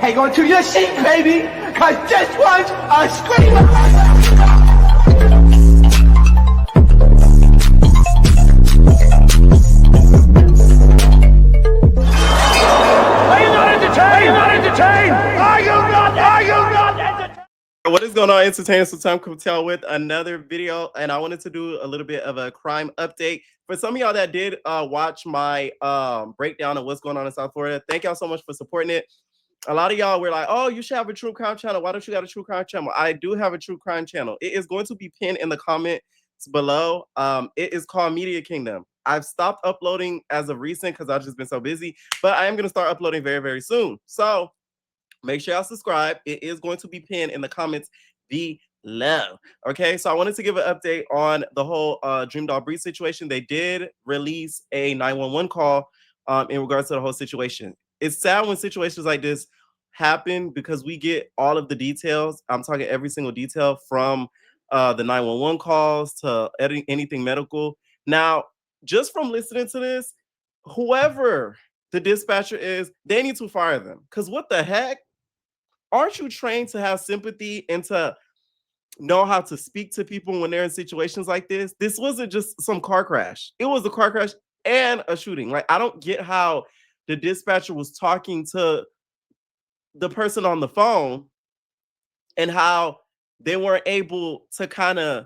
hang on to your seat, baby, cause this one's a screamer. What is going on, entertainers? So Time Cocktail with another video, and I wanted to do a little bit of a crime update for some of y'all that did watch my breakdown of what's going on in South Florida. Thank y'all so much for supporting it. A lot of y'all were like, "Oh, you should have a true crime channel. Why don't you got a true crime channel?" I do have a true crime channel. It is going to be pinned in the comments below. It is called Media Kingdom. I've stopped uploading as of recent because I've just been so busy, but I am going to start uploading very, very soon. So make sure y'all subscribe. It is going to be pinned in the comments below. Okay, so I wanted to give an update on the whole Dreamdoll breed situation. They did release a 911 call in regards to the whole situation. It's sad when situations like this happen because we get all of the details. I'm talking every single detail from the 911 calls to anything medical. Now, just from listening to this, whoever the dispatcher is, they need to fire them. Because what the heck? Aren't you trained to have sympathy and to know how to speak to people when they're in situations like this? This wasn't just some car crash. It was a car crash and a shooting. Like, I don't get how the dispatcher was talking to the person on the phone and how they weren't able to kind of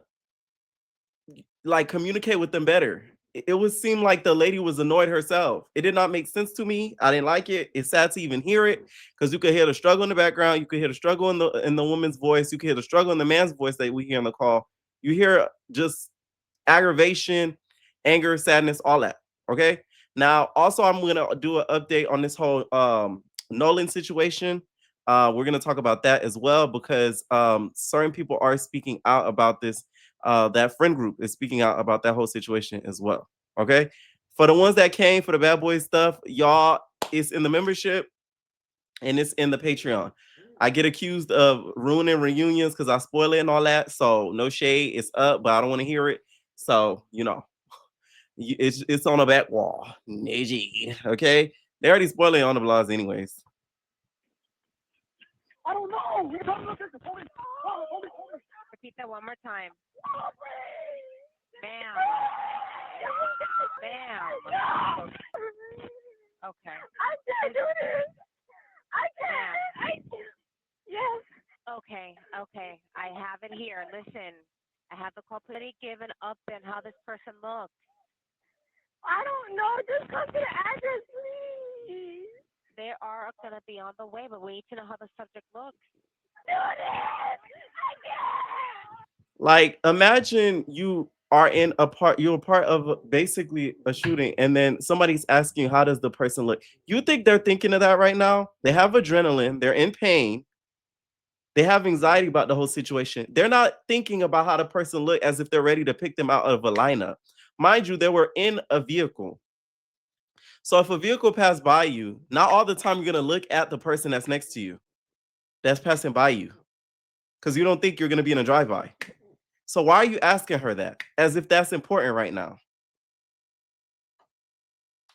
like communicate with them better. It would seem like the lady was annoyed herself. It did not make sense to me. I didn't like it. It's sad to even hear it because you could hear the struggle in the background. You could hear the struggle in the woman's voice. You could hear the struggle in the man's voice that we hear on the call. You hear just aggravation, anger, sadness, all that. Okay. Now, also, I'm gonna do an update on this whole Nolan situation. We're gonna talk about that as well because certain people are speaking out about this. That friend group is speaking out about that whole situation as well. Okay. For the ones that came for the bad boy stuff, y'all, it's in the membership and it's in the Patreon. I get accused of ruining reunions because I spoil it and all that. So no shade, it's up, but I don't want to hear it. So it's on the back wall. Okay. They already spoiled it on the blogs, anyways. I don't know. Repeat that one more time. Bam. Bam. Okay. I can't do this. I can't. Yes. Okay. I have it here. Listen, I have the culpability given up and how this person looks. I don't know. Just come to the address, please. They are going to be on the way, but we need to know how the subject looks. Do this. I can't. Like, imagine you're a part of basically a shooting, and then somebody's asking, how does the person look? You think they're thinking of that right now? They have adrenaline, they're in pain, they have anxiety about the whole situation. They're not thinking about how the person look as if they're ready to pick them out of a lineup. Mind you, they were in a vehicle. So if a vehicle passed by you, not all the time you're gonna look at the person that's next to you, that's passing by you, because you don't think you're gonna be in a drive-by. So why are you asking her that as if that's important right now?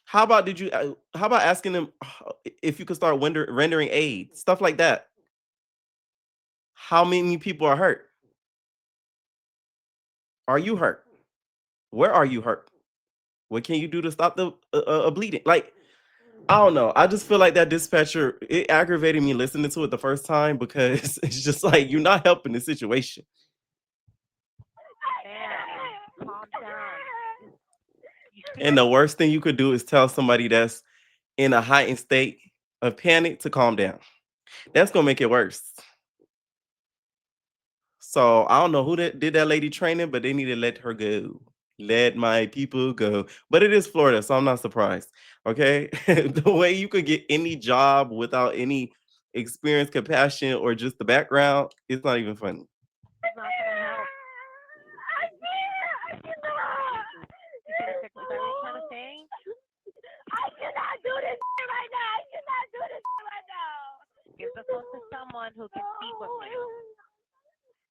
How about asking them if you could start rendering aid, stuff like that? How many people are hurt? Are you hurt? Where are you hurt? What can you do to stop the bleeding? Like, I don't know. I just feel like that dispatcher, it aggravated me listening to it the first time because it's just like you're not helping the situation. Bam. Calm down. And the worst thing you could do is tell somebody that's in a heightened state of panic to calm down. That's gonna make it worse. So I don't know who did that lady training, but they need to let her go. Let my people go. But it is Florida, so I'm not surprised. Okay. The way you could get any job without any experience, compassion, or just the background, it's not even funny. It's not going to help. I cannot. You get it fixed. Is that what you're trying to say? I cannot do this right now. I cannot do this right now. Give the phone to someone who can speak with me.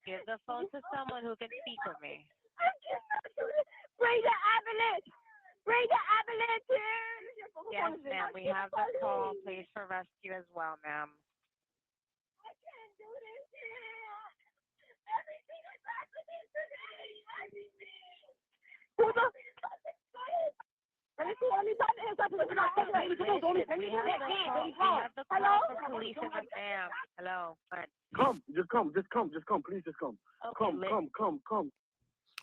Give the phone to someone who can speak with me. I cannot do this. Bring the ambulance. Bring the ambulance here. Yes, ma'am. We have the call. Please for rescue as well, ma'am. do this shit. Everything is happening today. Everything. Who the? Let me see. Let me try to answer. We have the call for police in the fam. Hello. Fine. Come, just come, please just come. Okay, Come.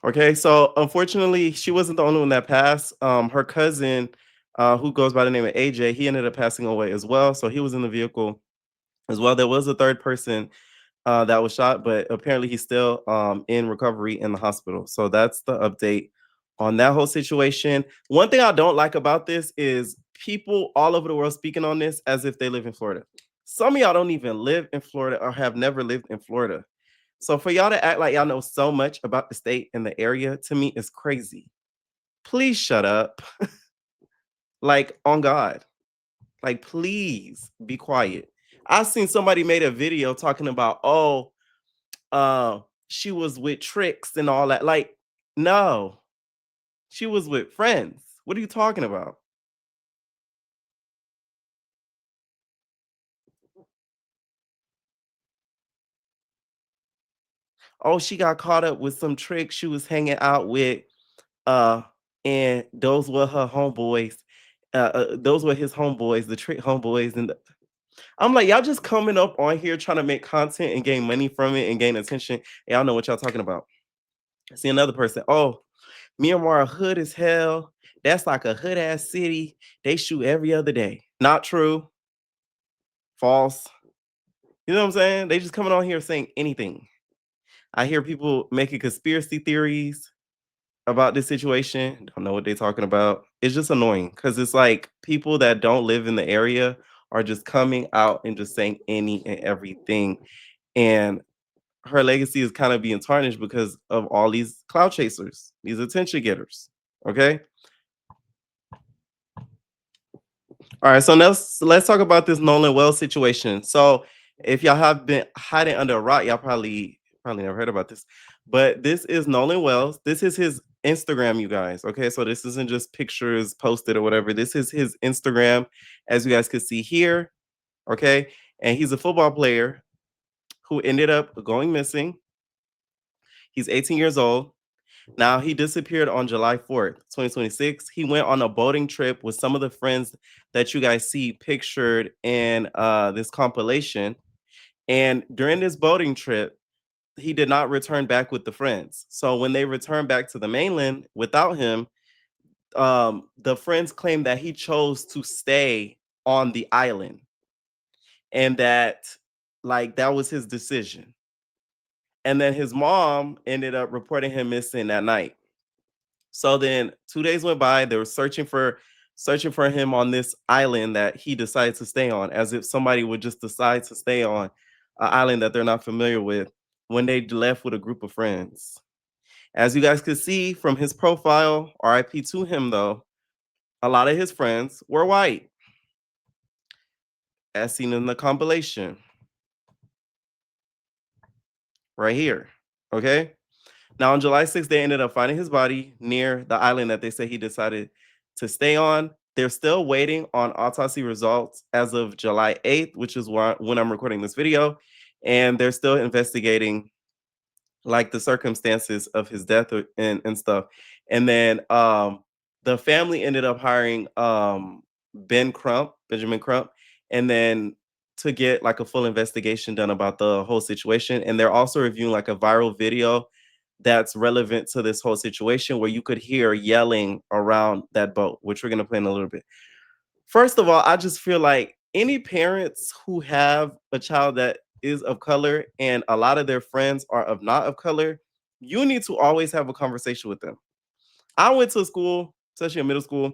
Okay, so unfortunately, she wasn't the only one that passed. Her cousin, who goes by the name of AJ, he ended up passing away as well. So he was in the vehicle as well. There was a third person that was shot, but apparently he's still in recovery in the hospital. So that's the update on that whole situation. One thing I don't like about this is people all over the world speaking on this as if they live in Florida. Some of y'all don't even live in Florida or have never lived in Florida. So for y'all to act like y'all know so much about the state and the area, to me is crazy. Please shut up. Like, on God. Like, please be quiet. I seen somebody made a video talking about, oh, she was with tricks and all that. Like, no, she was with friends. What are you talking about? Oh, she got caught up with some tricks she was hanging out with, uh, and those were her homeboys. Those were his homeboys, the trick homeboys, and I'm like, y'all just coming up on here trying to make content and gain money from it and gain attention. Y'all know what y'all talking about. See another person. Oh, Myanmar hood as hell. That's like a hood ass city. They shoot every other day. Not true. False. You know what I'm saying? They just coming on here saying anything. I hear people making conspiracy theories about this situation. Don't know what they're talking about. It's just annoying because it's like people that don't live in the area are just coming out and just saying any and everything. And her legacy is kind of being tarnished because of all these cloud chasers, these attention getters. Okay. All right, so let's talk about this Nolan Wells situation. So if y'all have been hiding under a rock, y'all probably never heard about this. But this is Nolan Wells. This is his Instagram, you guys. Okay, so this isn't just pictures posted or whatever. This is his Instagram, as you guys can see here. Okay, and he's a football player who ended up going missing. He's 18 years old. Now, he disappeared on July 4th, 2026. He went on a boating trip with some of the friends that you guys see pictured in this compilation. And during this boating trip, he did not return back with the friends. So when they returned back to the mainland without him, the friends claimed that he chose to stay on the island and that, like, that was his decision. And then his mom ended up reporting him missing that night. So then 2 days went by. They were searching for him on this island that he decided to stay on, as if somebody would just decide to stay on an island that they're not familiar with when they left with a group of friends. As you guys could see from his profile, RIP to him though, a lot of his friends were white, as seen in the compilation right here. Okay. Now, on July 6th, they ended up finding his body near the island that they say he decided to stay on. They're still waiting on autopsy results as of July 8th, which is when I'm recording this video. And they're still investigating like the circumstances of his death and stuff. And then the family ended up hiring Benjamin Crump, and then to get like a full investigation done about the whole situation. And they're also reviewing like a viral video that's relevant to this whole situation where you could hear yelling around that boat, which we're going to play in a little bit. First of all, I just feel like any parents who have a child that is of color and a lot of their friends are of not of color, you need to always have a conversation with them. I went to school, especially in middle school,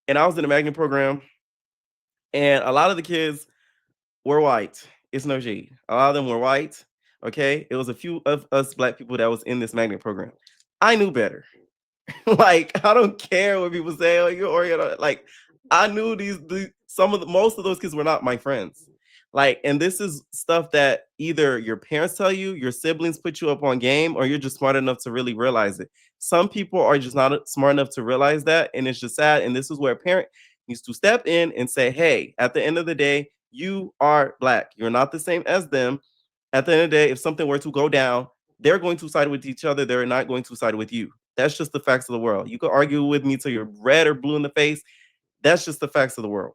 and I was in the magnet program, and a lot of the kids were white. It's no shade. A lot of them were white. Okay. It was a few of us black people that was in this magnet program. I knew better. Like, I don't care what people say, oh, you're Oriental. Like, I knew most of those kids were not my friends. Like, and this is stuff that either your parents tell you, your siblings put you up on game, or you're just smart enough to really realize it. Some people are just not smart enough to realize that, and it's just sad. And this is where a parent needs to step in and say, hey, at the end of the day, you are black. You're not the same as them. At the end of the day, if something were to go down, they're going to side with each other. They're not going to side with you. That's just the facts of the world. You can argue with me till you're red or blue in the face. That's just the facts of the world.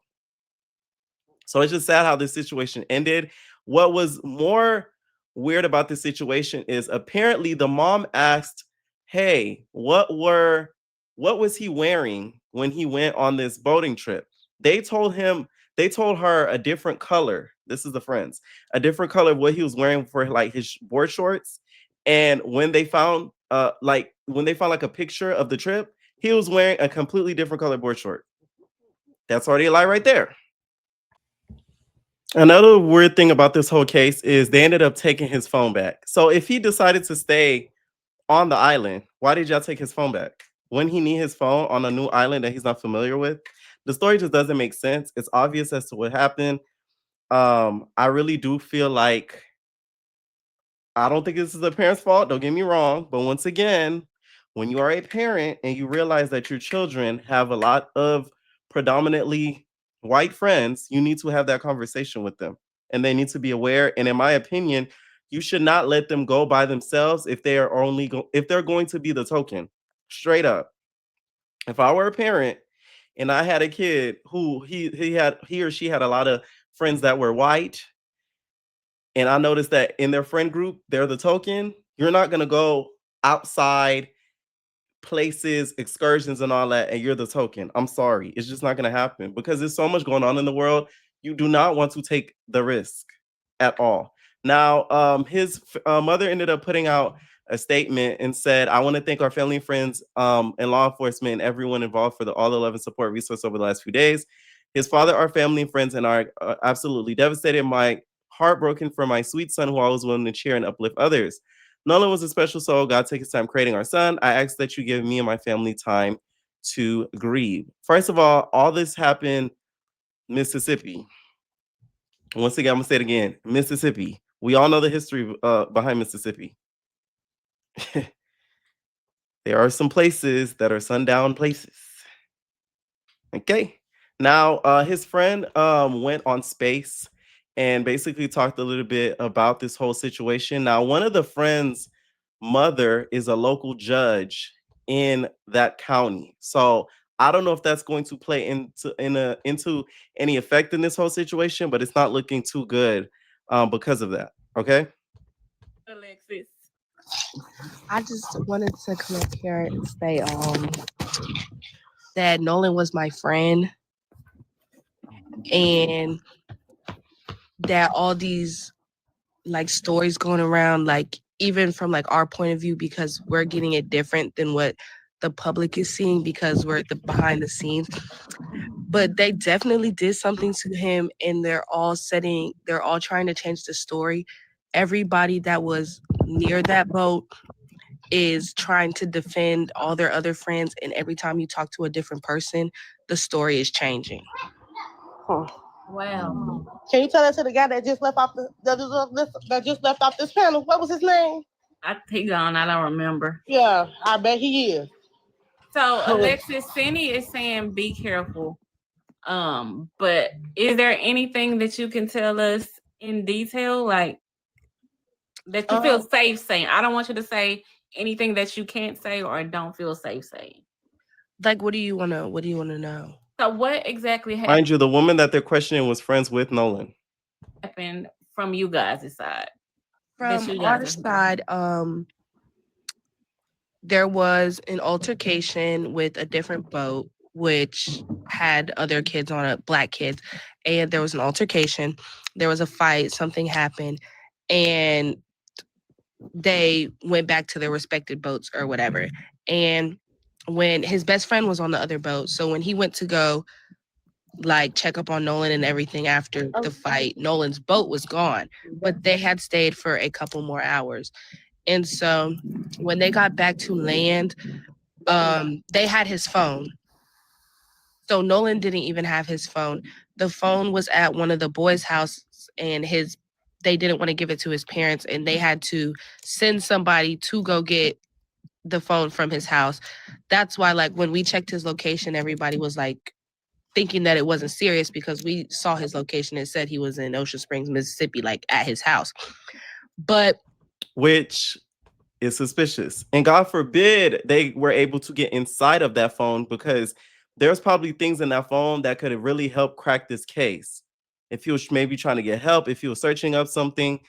So it's just sad how this situation ended. What was more weird about this situation is apparently the mom asked, "Hey, what was he wearing when he went on this boating trip?" They told him, they told her a different color. This is the friends, a different color of what he was wearing for like his board shorts. And when they found like a picture of the trip, he was wearing a completely different color board short. That's already a lie right there. Another weird thing about this whole case is they ended up taking his phone back. So if he decided to stay on the island, why did y'all take his phone back? When he need his phone on a new island that he's not familiar with? The story just doesn't make sense. It's obvious as to what happened. I really do feel like I don't think this is the parent's fault. Don't get me wrong. But once again, when you are a parent and you realize that your children have a lot of predominantly white friends, you need to have that conversation with them. And they need to be aware. And in my opinion, you should not let them go by themselves if they are if they're going to be the token. Straight up. If I were a parent and I had a kid who he or she had a lot of friends that were white, and I noticed that in their friend group, they're the token. You're not gonna go outside places, excursions, and all that, and you're the token. I'm sorry, it's just not gonna happen because there's so much going on in the world. You do not want to take the risk at all. Now, his mother ended up putting out a statement and said, "I want to thank our family and friends, and law enforcement and everyone involved for all the love and support resource over the last few days. His father, our family and friends, and are absolutely devastated. My heartbroken for my sweet son who always willing to cheer and uplift others. Nolan was a special soul. God take his time creating our son. I ask that you give me and my family time to grieve." First of all this happened Mississippi. Once again, I'm gonna say it again, Mississippi. We all know the history behind Mississippi. There are some places that are sundown places. Okay. Now, his friend went on space and basically talked a little bit about this whole situation. Now, one of the friends' mother is a local judge in that county. So I don't know if that's going to play into any effect in this whole situation, but it's not looking too good because of that. Okay. Alexis. I just wanted to come up here and say that Nolan was my friend and that all these like stories going around, like even from like our point of view, because we're getting it different than what the public is seeing because we're the behind the scenes. But they definitely did something to him and they're all trying to change the story. Everybody that was near that boat is trying to defend all their other friends, and every time you talk to a different person, the story is changing. Wow. Can you tell that to the guy that just left off that just left off this panel? What was his name? He gone. I don't remember. Yeah, I bet he is. So Alexis, Cindy is saying be careful. But is there anything that you can tell us in detail, like that you feel safe saying? I don't want you to say anything that you can't say or don't feel safe saying. Like, what do you want to know? So what exactly Mind you, the woman that they're questioning was friends with Nolan. happened from you guys' side? From our side, there was an altercation with a different boat, which had other kids on it, black kids, and there was an altercation. There was a fight, something happened, and they went back to their respective boats or whatever. And when his best friend was on the other boat, so when he went to go like check up on Nolan and everything after the fight, Nolan's boat was gone, but they had stayed for a couple more hours. And so when they got back to land, they had his phone. So Nolan didn't even have his phone. The phone was at one of the boys' houses, and they didn't want to give it to his parents, and they had to send somebody to go get the phone from his house. That's why, like, when we checked his location, everybody was like thinking that it wasn't serious because we saw his location. It said he was in Ocean Springs, Mississippi, like at his house. But which is suspicious. And God forbid they were able to get inside of that phone, because there's probably things in that phone that could have really helped crack this case. If he was maybe trying to get help, if he was searching up something,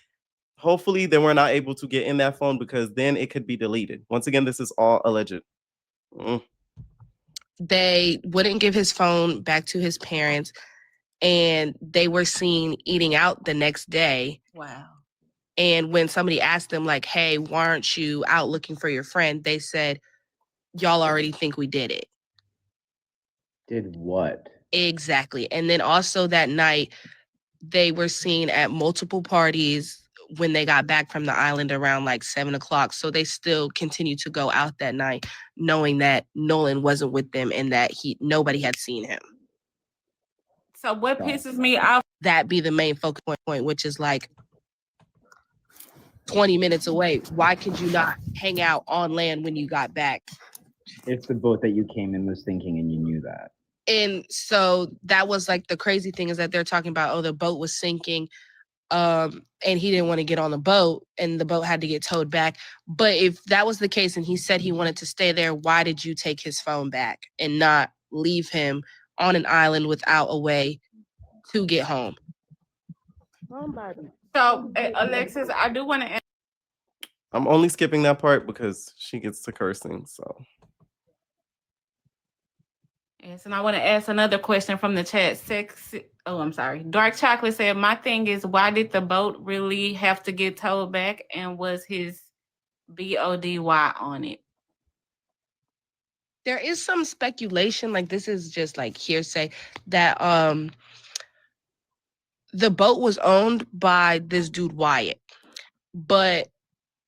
hopefully they were not able to get in that phone, because then it could be deleted. Once again, this is all alleged. they wouldn't give his phone back to his parents, and they were seen eating out the next day. Wow. And when somebody asked them, like, hey, why aren't you out looking for your friend? They said, y'all already think we did it. Did what? Exactly. And then also that night, they were seen at multiple parties when they got back from the island around like 7 o'clock. So they still continued to go out that night, knowing that Nolan wasn't with them and that nobody had seen him. So what pisses me off? That be the main focus point, which is like 20 minutes away. Why could you not hang out on land when you got back? It's the boat that you came in was sinking and you knew that. And so that was like the crazy thing, is that they're talking about, oh, the boat was sinking, and he didn't want to get on the boat and the boat had to get towed back. But if that was the case and he said he wanted to stay there, why did you take his phone back and not leave him on an island without a way to get home? So, Alexis, I do want to. I'm only skipping that part because she gets to cursing. So. Yes, and I want to ask another question from the chat. I'm sorry. Dark Chocolate said, my thing is, why did the boat really have to get towed back, and was his BODY on it? There is some speculation, like this is just like hearsay, that the boat was owned by this dude Wyatt, but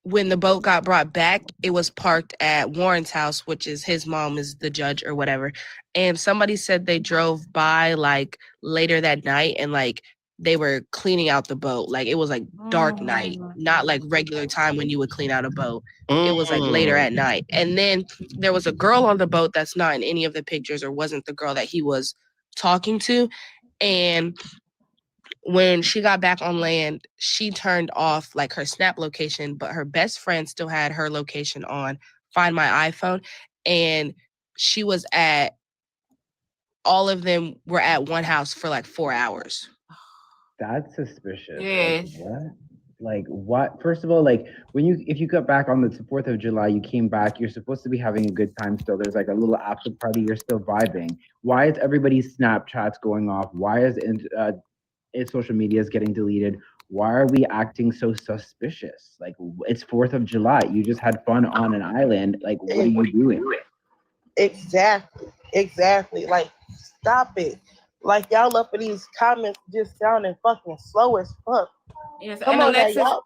when the boat got brought back, it was parked at Warren's house, which is his mom is the judge or whatever. And somebody said they drove by like later that night and like they were cleaning out the boat. Like it was like dark night, not like regular time when you would clean out a boat. It was like later at night. And then there was a girl on the boat that's not in any of the pictures, or wasn't the girl that he was talking to. And when she got back on land, she turned off like her Snap location, but her best friend still had her location on Find My iPhone. And she was at, all of them were at one house for like 4 hours. That's suspicious. Yes. What? Like what? First of all, like if you got back on the 4th of July, you came back, you're supposed to be having a good time still. There's like a little after party, you're still vibing. Why is everybody's Snapchats going off? Why is social media is getting deleted? Why are we acting so suspicious? Like it's 4th of July. You just had fun on an island. Like what are you doing? Exactly. Like stop it. Like y'all up in these comments just sounding fucking slow as fuck. Yes, Come on, Alexis, y'all.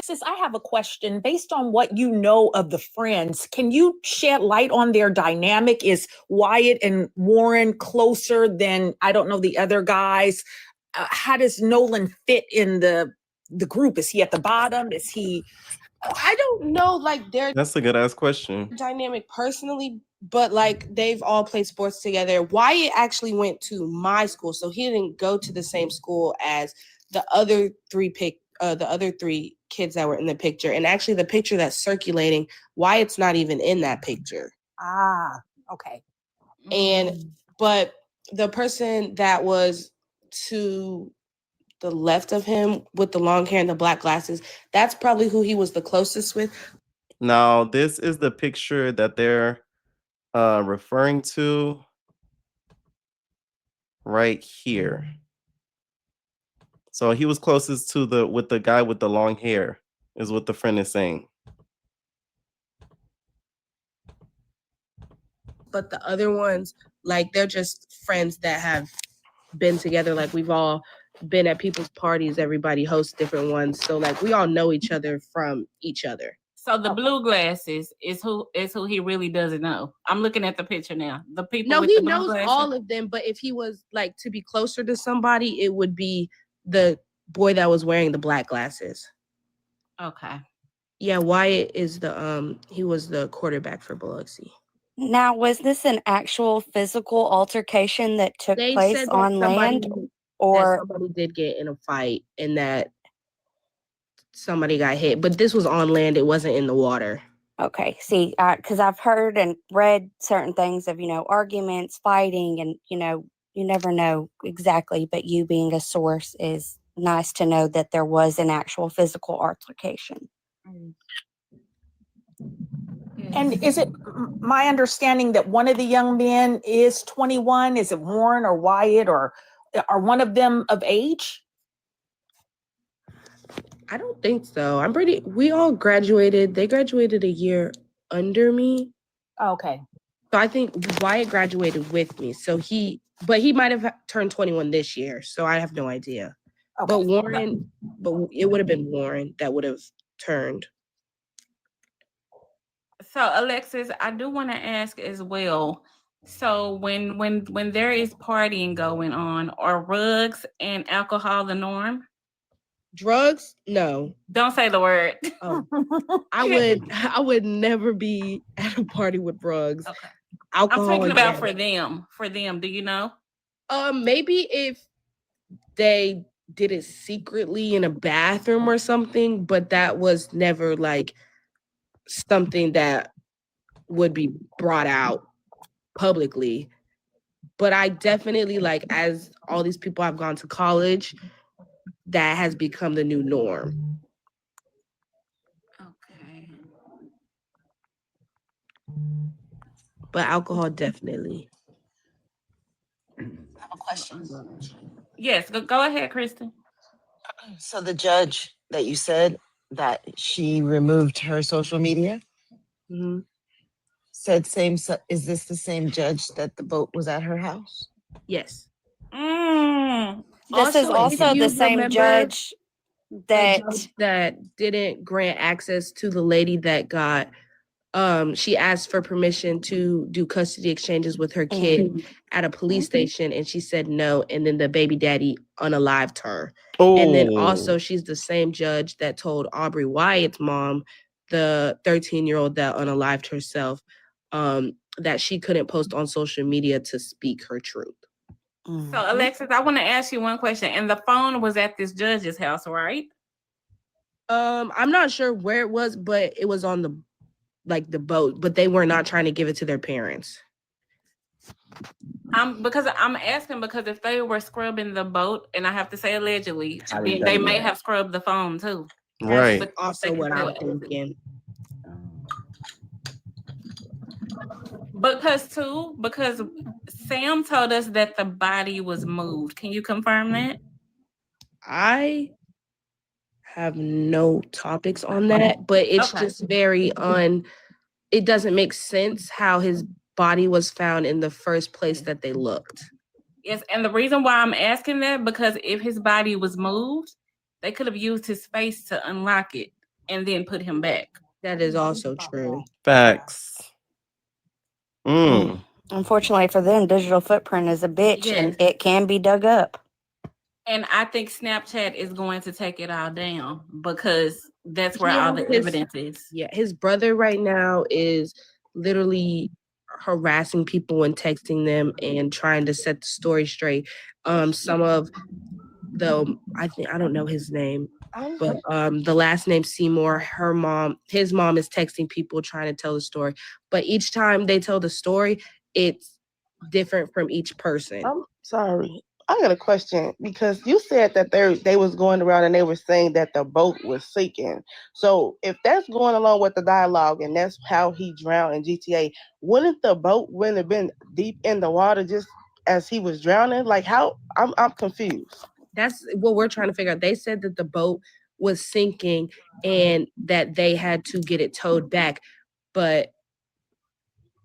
Sis, I have a question. Based on what you know of the friends, can you shed light on their dynamic? Is Wyatt and Warren closer than, I don't know, the other guys? How does Nolan fit in the group? Is he at the bottom? Is he? I don't know, like That's a good ass question. Dynamic personally, but like they've all played sports together. Wyatt actually went to my school, so he didn't go to the same school as the other three kids that were in the picture. And actually the picture that's circulating, Wyatt's not even in that picture. Ah, okay. And but the person that was to the left of him with the long hair and the black glasses, that's probably who he was the closest with. Now, this is the picture that they're referring to right here. So he was closest to the guy with the long hair, is what the friend is saying. But the other ones, like they're just friends that have been together. Like we've all been at people's parties, everybody hosts different ones. So like we all know each other from each other. So the blue glasses is who he really doesn't know. I'm looking at the picture now. The people. No, with he the blue knows glasses. all of them. But if he was like to be closer to somebody, it would be the boy that was wearing the black glasses. Okay. Yeah, Wyatt is he was the quarterback for Biloxi. Now, was this an actual physical altercation that took place on land, or somebody did get in a fight, and that somebody got hit, but this was on land. It wasn't in the water. Okay. See, because I've heard and read certain things of, arguments, fighting, and, you never know exactly, but you being a source is nice to know that there was an actual physical altercation. And is it my understanding that one of the young men is 21? Is it Warren or Wyatt, or are one of them of age? I don't think so. We all graduated. They graduated a year under me. Okay. So I think Wyatt graduated with me. But he might have turned 21 this year. So I have no idea. Okay. But it would have been Warren that would have turned. So Alexis, I do want to ask as well. So when there is partying going on, are drugs and alcohol the norm? Drugs? No. Don't say the word. Oh. I would never be at a party with drugs. Okay. Alcohol. I'm talking about for them. For them, do you know? Maybe if they did it secretly in a bathroom or something, but that was never like something that would be brought out publicly. But I definitely, like, as all these people have gone to college, that has become the new norm. Okay. But alcohol, definitely. I have a question. Yes, go ahead, Kristen. So the judge that you said that she removed her social media, said is this the same judge that the boat was at her house? Yes. This is also the same judge that didn't grant access to the lady that got she asked for permission to do custody exchanges with her kid at a police station, and she said no, and then the baby daddy unalived her. And then also she's the same judge that told Aubrey Wyatt's mom, the 13-year-old that unalived herself, that she couldn't post on social media to speak her truth. So Alexis, I want to ask you one question. And the phone was at this judge's house, right? I'm not sure where it was, but it was on the boat, but they were not trying to give it to their parents. Because I'm asking because if they were scrubbing the boat, and I have to say allegedly, they may have scrubbed the phone too. Right. That's also what I'm thinking. Because Sam told us that the body was moved. Can you confirm that? I have no topics on that, but it's just very it doesn't make sense how his body was found in the first place that they looked. Yes, and the reason why I'm asking that, because if his body was moved, they could have used his face to unlock it and then put him back. That is also true. Facts. Unfortunately for them, digital footprint is a bitch, and it can be dug up. And I think Snapchat is going to take it all down because that's where all the evidence is. Yeah, his brother right now is literally harassing people and texting them and trying to set the story straight. Some of I don't know his name, but the last name Seymour, his mom is texting people trying to tell the story. But each time they tell the story, it's different from each person. I'm sorry. I got a question because you said that they was going around and they were saying that the boat was sinking. So if that's going along with the dialogue and that's how he drowned in GTA, wouldn't the boat have been deep in the water just as he was drowning? Like how? I'm confused. That's what we're trying to figure out. They said that the boat was sinking and that they had to get it towed back, but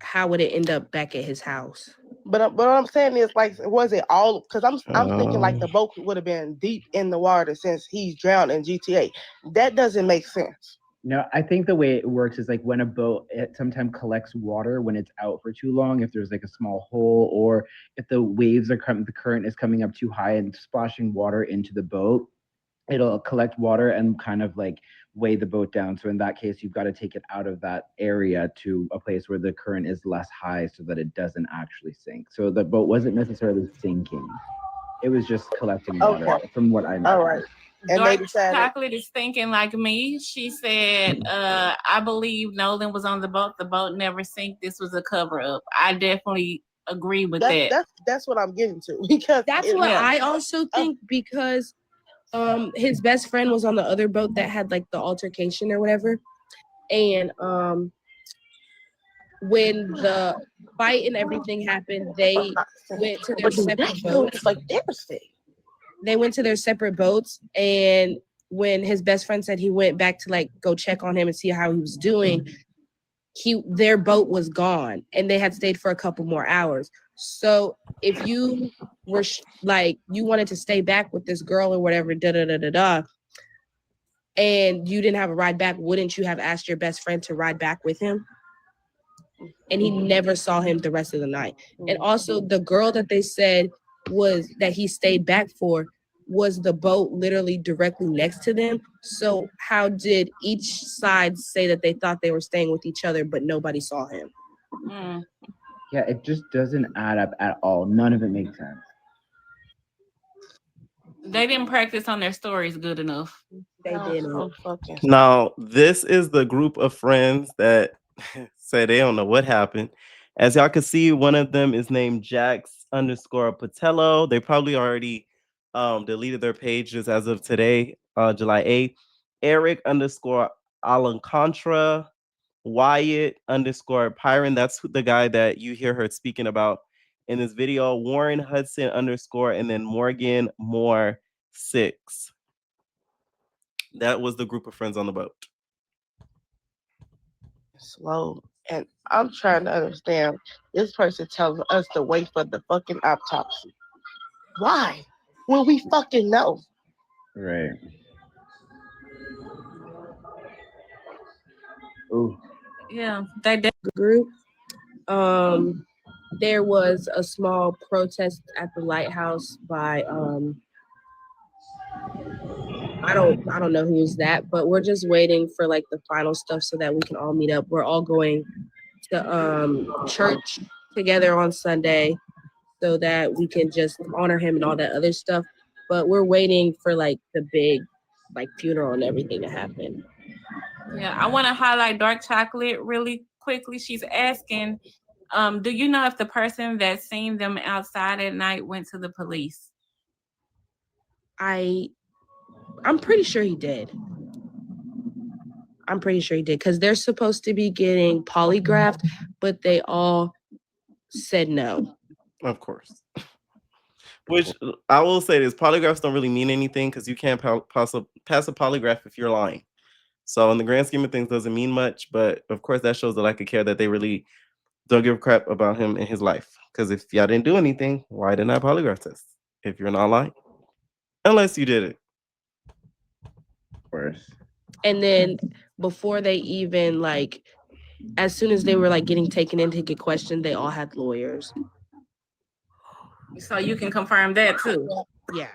how would it end up back at his house? But what I'm saying is, like, was it all? Because I'm thinking like the boat would have been deep in the water since he's drowned in GTA. That doesn't make sense. No, I think the way it works is like when a boat, it sometimes collects water when it's out for too long, if there's like a small hole, or if the waves are coming, the current is coming up too high and splashing water into the boat, it'll collect water and kind of like weigh the boat down. So in that case, you've got to take it out of that area to a place where the current is less high so that it doesn't actually sink. So the boat wasn't necessarily sinking. It was just collecting water from what I know. All right. And they Dark decided Chocolate is thinking like me. She said, I believe Nolan was on the boat. The boat never sank. This was a cover up. I definitely agree with that. that's what I'm getting to because That's what I also think because his best friend was on the other boat that had like the altercation or whatever. And when the fight and everything happened, they went to their separate boats. It's like devastating. They went to their separate boats, and when his best friend said he went back to like go check on him and see how he was doing, their boat was gone and they had stayed for a couple more hours. So if you were like you wanted to stay back with this girl or whatever, and you didn't have a ride back, wouldn't you have asked your best friend to ride back with him? And he never saw him the rest of the night. And also the girl that they said was that he stayed back for was the boat literally directly next to them. So how did each side say that they thought they were staying with each other, but nobody saw him? Yeah, it just doesn't add up at all. None of it makes sense. They didn't practice on their stories good enough. They didn't. Now, this is the group of friends that say they don't know what happened. As y'all can see, one of them is named Jax_Patello. They probably already deleted their pages as of today, July 8th. Eric_Alancontra, Wyatt_Pyron. That's the guy that you hear her speaking about in this video. Warren Hudson_, and then Morgan Moore 6. That was the group of friends on the boat. Slow. And I'm trying to understand this person telling us to wait for the fucking autopsy. Why? When we fucking know. Right. Ooh. Yeah, they did. Group. There was a small protest at the lighthouse by I don't know who's that, but we're just waiting for like the final stuff so that we can all meet up. We're all going to church together on Sunday so that we can just honor him and all that other stuff. But we're waiting for like the big like funeral and everything to happen. Yeah, I want to highlight Dark Chocolate really quickly. She's asking, do you know if the person that seen them outside at night went to the police? I'm pretty sure he did. I'm pretty sure he did because they're supposed to be getting polygraphed, but they all said no. Of course. Which I will say this, polygraphs don't really mean anything because you can't pass a polygraph if you're lying. So in the grand scheme of things, doesn't mean much. But of course, that shows the lack of care that they really don't give a crap about him and his life. Because if y'all didn't do anything, why didn't I polygraph test? If you're not lying. Unless you did it. Of course. And then before they even like, as soon as they were like getting taken in to get questioned, they all had lawyers. So you can confirm that too. Yeah.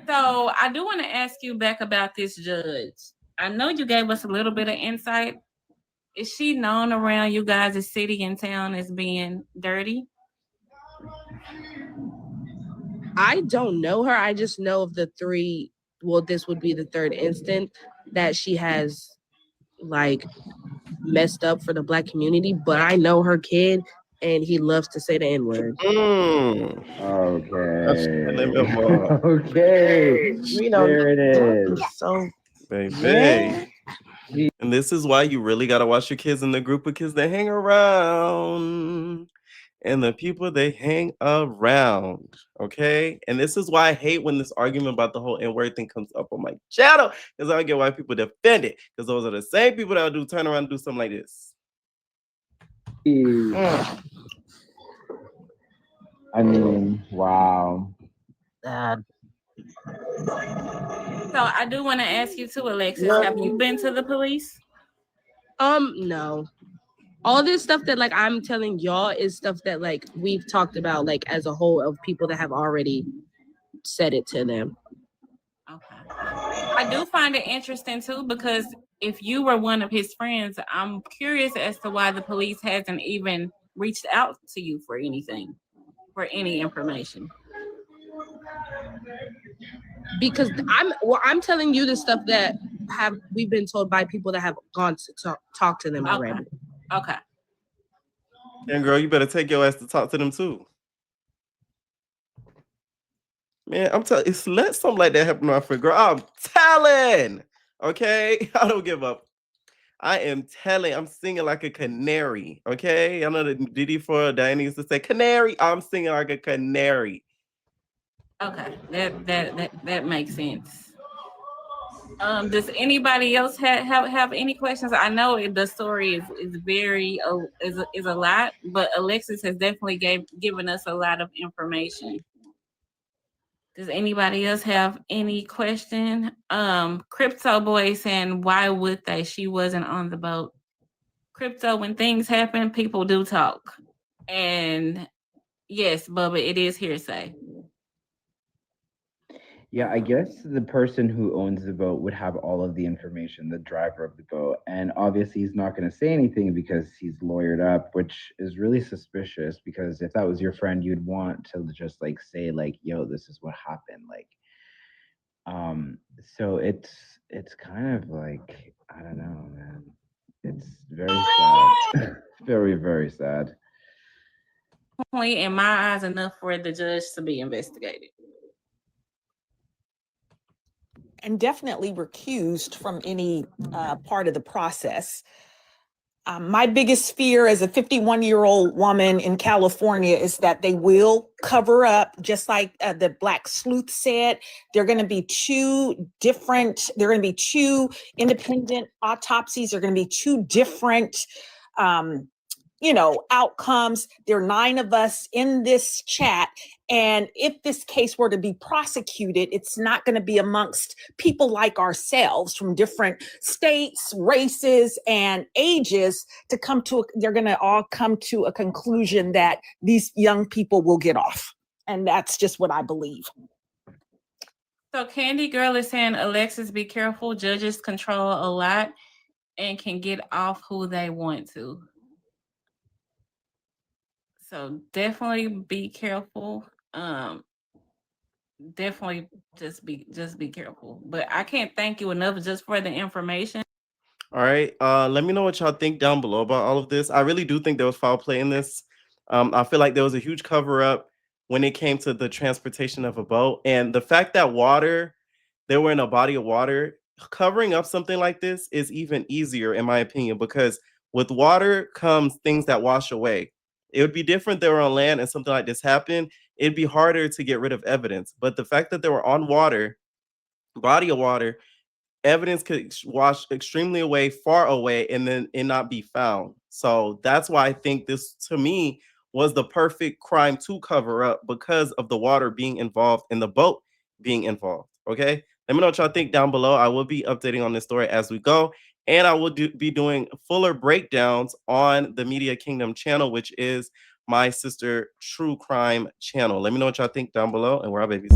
So I do want to ask you back about this judge. I know you gave us a little bit of insight. Is she known around you guys' city and town as being dirty? I don't know her. I just know of the 3. Well, this would be the 3rd instant that she has like messed up for the Black community. But I know her kid, and he loves to say the N-word. Okay. Okay. There it is. So, baby. And this is why you really got to watch your kids in the group because they hang around. And the people they hang around, okay? And this is why I hate when this argument about the whole N-word thing comes up on my channel, because I don't get why people defend it, because those are the same people that will turn around and do something like this. I mean, wow. So I do want to ask you too, Alexis, have you been to the police? No. All this stuff that like I'm telling y'all is stuff that like we've talked about like as a whole of people that have already said it to them. Okay. I do find it interesting too because if you were one of his friends, I'm curious as to why the police hasn't even reached out to you for anything for any information? Because I'm telling you the stuff that we've been told by people that have gone to talk to them already. Okay. And girl, you better take your ass to talk to them too. Man, I'm telling you, let something like that happen to my friend, girl. I'm telling. Okay? I don't give up. I am telling. I'm singing like a canary. Okay? I know the Diddy for Diana used to say canary. I'm singing like a canary. Okay. That makes sense. Does anybody else have any questions? I know the story is very is a lot, but Alexis has definitely given us a lot of information. Does anybody else have any question? Crypto Boy saying, why would they? She wasn't on the boat. Crypto, when things happen, people do talk. And yes, Bubba, it is hearsay. Yeah, I guess the person who owns the boat would have all of the information, the driver of the boat. And obviously he's not going to say anything because he's lawyered up, which is really suspicious because if that was your friend, you'd want to just like say like, yo, this is what happened. Like, so it's kind of like, I don't know, man. It's very sad. Very, very sad. Definitely, in my eyes, enough for the judge to be investigated. And definitely recused from any part of the process. My biggest fear as a 51-year-old woman in California is that they will cover up, just like the Black Sleuth said. They're going to be two independent autopsies. They're going to be two different outcomes. There are 9 of us in this chat. And if this case were to be prosecuted, it's not going to be amongst people like ourselves from different states, races, and ages they're going to all come to a conclusion that these young people will get off. And that's just what I believe. So Candy Girl is saying, Alexis, be careful. Judges control a lot and can get off who they want to. So definitely be careful. Definitely just be careful. But I can't thank you enough just for the information. All right. Let me know what y'all think down below about all of this. I really do think there was foul play in this. I feel like there was a huge cover up when it came to the transportation of a boat. And the fact that they were in a body of water, covering up something like this is even easier, in my opinion, because with water comes things that wash away. It would be different if they were on land and something like this happened. It'd be harder to get rid of evidence. But the fact that they were on water, body of water, evidence could wash extremely away, far away, and then it not be found. So that's why I think this, to me, was the perfect crime to cover up because of the water being involved and the boat being involved. Okay, let me know what y'all think down below. I will be updating on this story as we go, and I will be doing fuller breakdowns on the Media Kingdom channel, which is my sister True Crime channel. Let me know what y'all think down below, and we're our babies.